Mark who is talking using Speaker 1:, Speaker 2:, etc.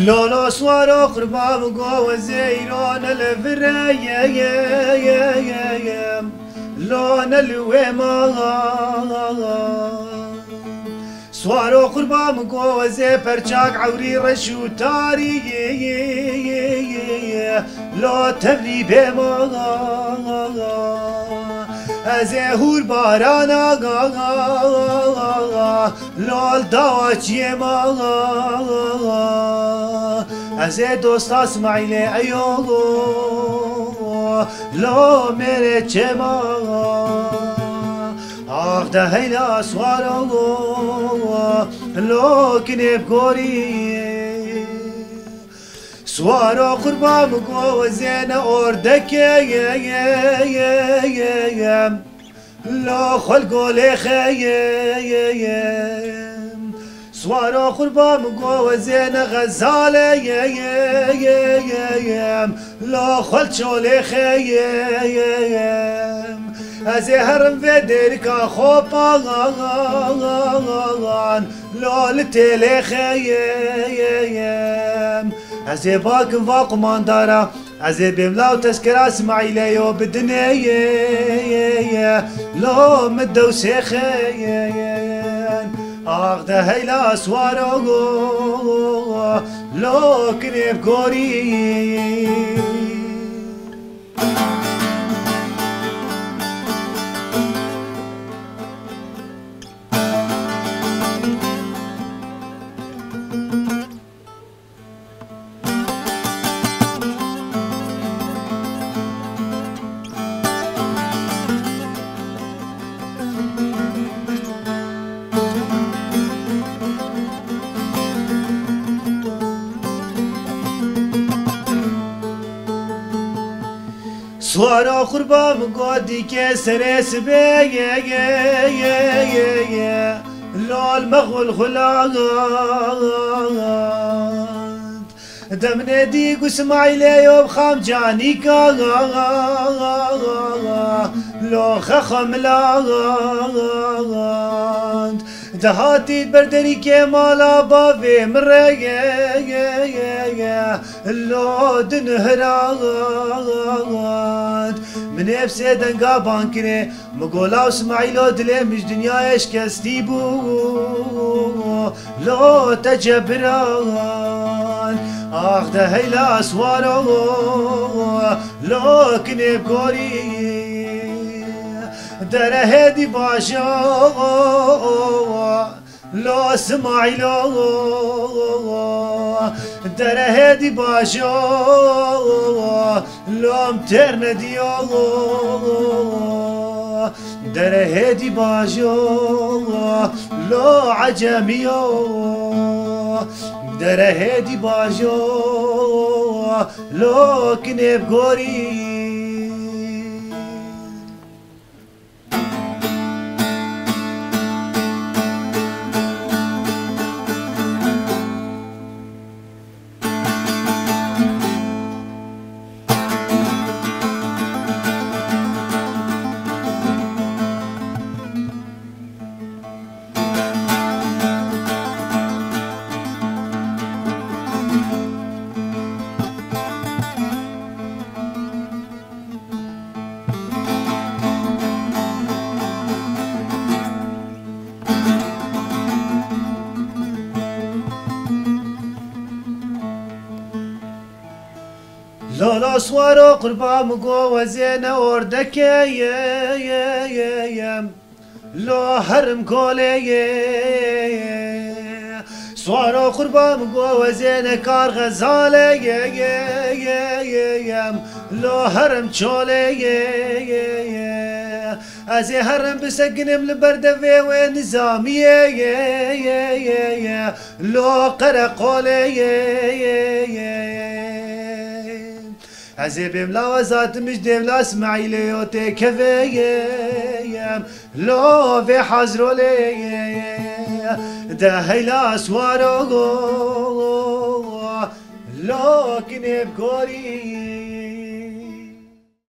Speaker 1: لولا سوارو قربام قوة زيرون الفريم لون الوما سوارو قربام قوة زي برشاق عوري رشو تاري لو تبري بما ازهور بارانا لول داوچ يما از دوست اسماعیل ایو لو میره چما آخ ده هیلا سوارو لو کنب گوری سوارو قربام گو زین اردکیم لو خلقو لخیم سوارو قربام گو زین غزالیم لو خلچو لخیم از هرم و درکا خوبان لول تلخیم از باکم واقمان دارا از بملاو تذكر اسماعيليو بدنيا لو مدو سخين آخ ده هيلا سوارو لو كنب قوري سوارا قربام قادي كسرس بيه لول مغل خلاغ دمنا ديق اسماعيلي يوم خام جاني كا لو خخم لاغ دهاتي بردري كمالا بابي مريا لو دنهراد من نفسي دنقا بانكري مقولا اسماعيلو دلي مش دنيا اشكستي بو لو تجبران آخ ده هيلا سوارو لو كنب قوري در هدي باشا لو اسماعيلو در هدي باشا لو مترن ديو در هدي باشا لو عجميو در هدي باشا لو كنب قوري لولا سوارو قربام قوة زين أردكيم لو هرم كولي سوارو قربام قوة زين كار غزاليم لو هرم شولي از هرم بسقنم لبردفي ونظامي لو قرقولي از بملا وزات مش دملا اسماعيلي يوتي كفيم لو في حزرو لي ده هيلا سوارو لو كنب قوري